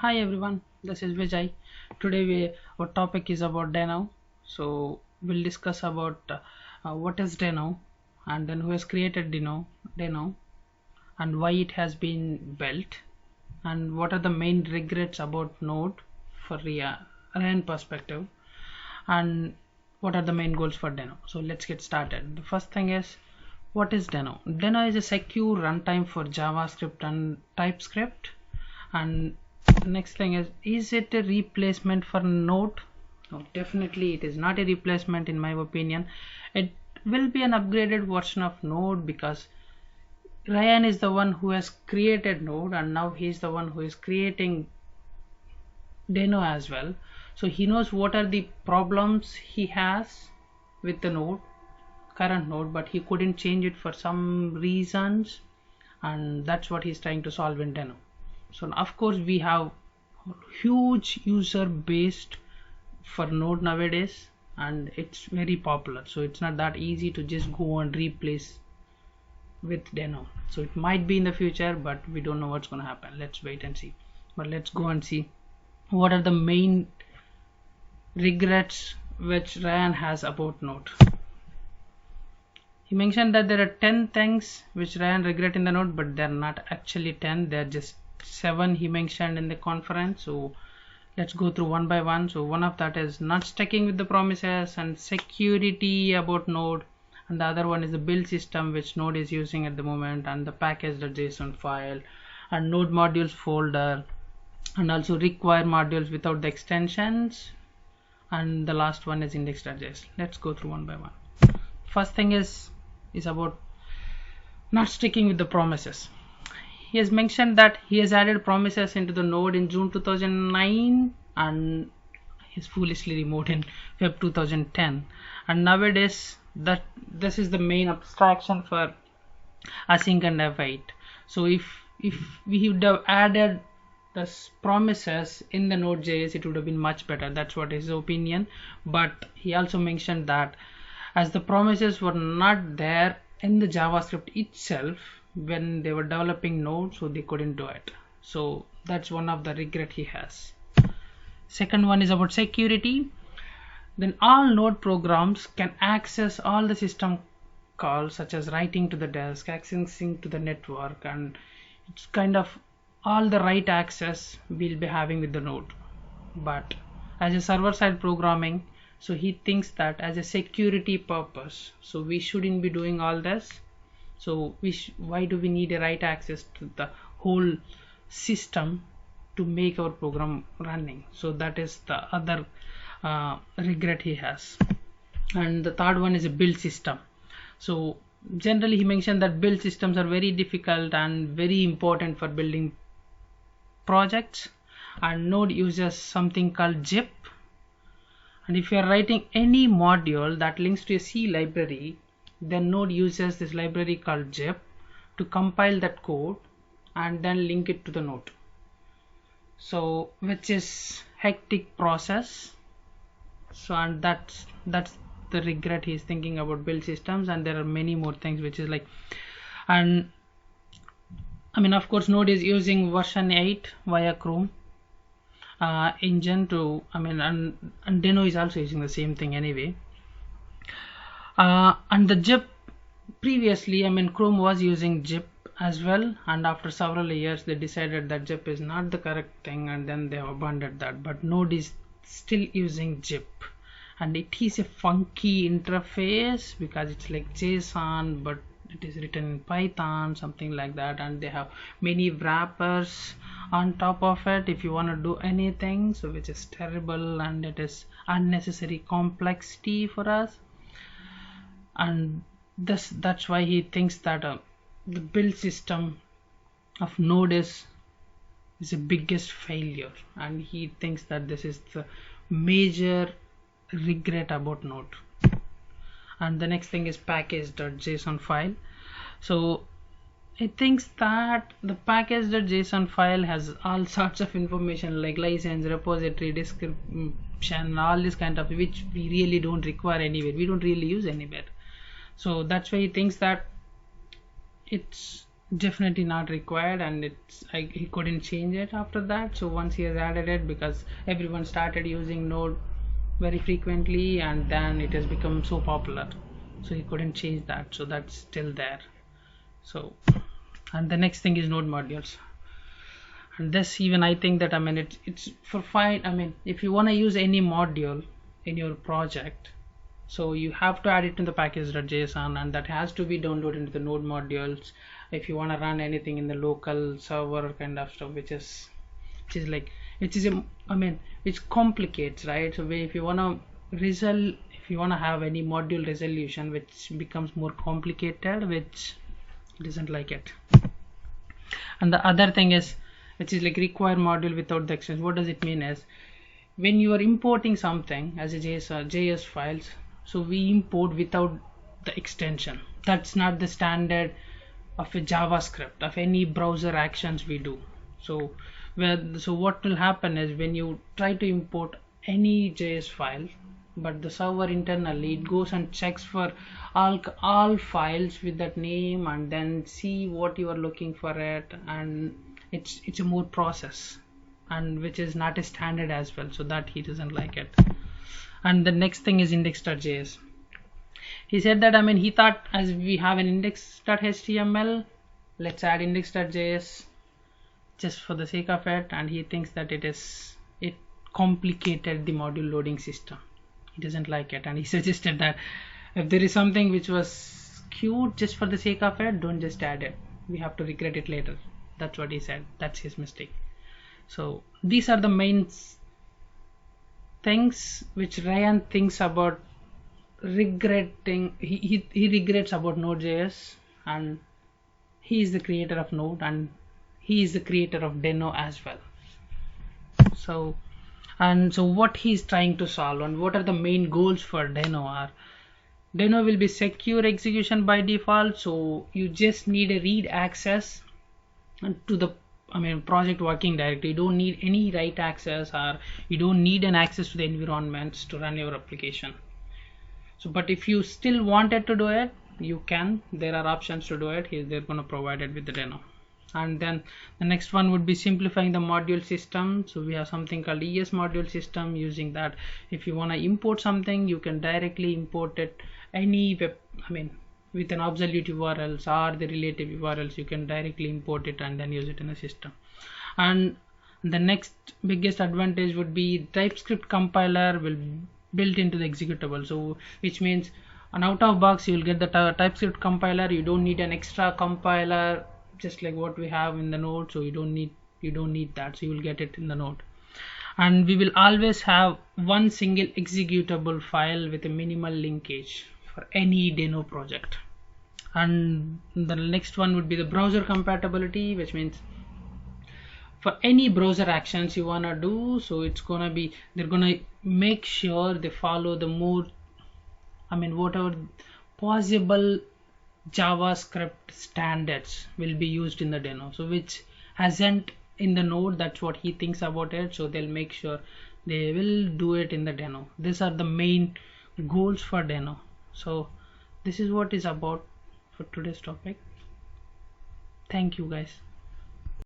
Hi everyone, this is Vijay. Today our topic is about Deno. So we'll discuss about what is Deno, and then who has created Deno, and why it has been built, and what are the main regrets about Node for the Ryan perspective, and what are the main goals for Deno. So let's get started. The first thing is, what is Deno? Deno is a secure runtime for JavaScript and TypeScript. And the next thing is it a replacement for Node? No, definitely it is not a replacement in my opinion. It will be an upgraded version of Node because Ryan is the one who has created Node, and now he's the one who is creating Deno as well. So he knows what are the problems he has with the node, current node, but he couldn't change it for some reasons, and that's what he's trying to solve in Deno. So of course we have huge user base for node nowadays, and it's very popular, so it's not that easy to just go and replace with Deno. So it might be in the future, but we don't know what's going to happen. Let's wait and see. But let's go and see what are the main regrets which Ryan has about Node. He mentioned that there are 10 things which Ryan regret in the Node, but they're not actually 10, they're just 7 he mentioned in the conference. So let's go through one by one. So one of that is not sticking with the promises and security about Node, and the other one is the build system which Node is using at the moment, and the package.json file and Node modules folder, and also require modules without the extensions, and the last one is index.js. Let's go through one by one. First thing is about not sticking with the promises. He has mentioned that he has added promises into the node in June 2009, and he's foolishly removed in Feb 2010, and nowadays that this is the main abstraction for async and f8. So if we would have added the promises in the Node.js, it would have been much better. That's what his opinion. But he also mentioned that as the promises were not there in the JavaScript itself when they were developing Node, so they couldn't do it. So that's one of the regret he has. Second one is about security. Then all Node programs can access all the system calls, such as writing to the disk, accessing to the network, and it's kind of all the write access we'll be having with the node. But as a server-side programming, so he thinks that as a security purpose, so we shouldn't be doing all this. So why do we need a write access to the whole system to make our program running? So that is the other regret he has. And the third one is a build system. So generally he mentioned that build systems are very difficult and very important for building projects, and Node uses something called zip, and if you are writing any module that links to a C library, then Node uses this library called zip to compile that code and then link it to the node, so which is hectic process. So and that's the regret he's thinking about build systems. And there are many more things which is like, and I mean, of course Node is using version 8 via Chrome engine to, I mean, and Deno is also using the same thing anyway. And the zip previously, I mean, Chrome was using zip as well, and after several years they decided that zip is not the correct thing, and then they have abandoned that. But Node is still using zip, and it is a funky interface because it's like JSON, but it is written in Python, something like that, and they have many wrappers on top of it if you want to do anything, so which is terrible, and it is unnecessary complexity for us. And that's why he thinks that the build system of Node is the biggest failure, and he thinks that this is the major regret about Node. And the next thing is package.json file. So it thinks that the package.json file has all sorts of information like license, repository, description, all this kind of, which we really don't require anywhere, we don't really use anywhere. So that's why he thinks that it's definitely not required, and he couldn't change it after that. So once he has added it, because everyone started using Node very frequently, and then it has become so popular, so he couldn't change that, so that's still there. So, and the next thing is Node modules, and this, even I think that, I mean, it's for fine. I mean, if you want to use any module in your project, so you have to add it to the package.json, and that has to be downloaded into the Node modules if you want to run anything in the local server kind of stuff, which is I mean, which complicates, right? So if you want to have any module resolution, which becomes more complicated, which doesn't like it. And the other thing is, which is like require module without the extension. What does it mean is, when you are importing something as a JS files, so we import without the extension. That's not the standard of a JavaScript, of any browser actions we do. So what will happen is, when you try to import any JS file, but the server internally, it goes and checks for all files with that name, and then see what you are looking for it, and it's a more process, and which is not a standard as well, so that he doesn't like it. And the next thing is index.js. He said that, I mean, he thought, as we have an index.html, let's add index.js just for the sake of it, and he thinks that it complicated the module loading system. He doesn't like it, and he suggested that if there is something which was cute just for the sake of it, don't just add it, we have to regret it later. That's what he said. That's his mistake. So these are the main things which Ryan thinks about regretting. He regrets about Node.js, and he is the creator of Node, and he is the creator of Deno as well. So what he's trying to solve, and what are the main goals for Deno are: Deno will be secure execution by default, so you just need a read access to the project working directory. You don't need any write access, or you don't need an access to the environments to run your application. So but if you still wanted to do it, you can. There are options to do it. They're going to provide it with the Deno. And then the next one would be simplifying the module system. So we have something called ES module system. Using that, if you want to import something, you can directly import it any web, with an absolute URLs or the relative URLs, you can directly import it and then use it in the system. And the next biggest advantage would be TypeScript compiler will built into the executable, so which means an out of box you will get the TypeScript compiler. You don't need an extra compiler just like what we have in the Node, so you don't need that, so you will get it in the Node. And we will always have one single executable file with a minimal linkage for any Deno project. And the next one would be the browser compatibility, which means for any browser actions you want to do, so it's gonna be, they're gonna make sure they follow the more, whatever possible JavaScript standards will be used in the Deno, so which hasn't in the Node. That's what he thinks about it, so they'll make sure they will do it in the Deno. These are the main goals for Deno. So this is what is about for today's topic. Thank you guys.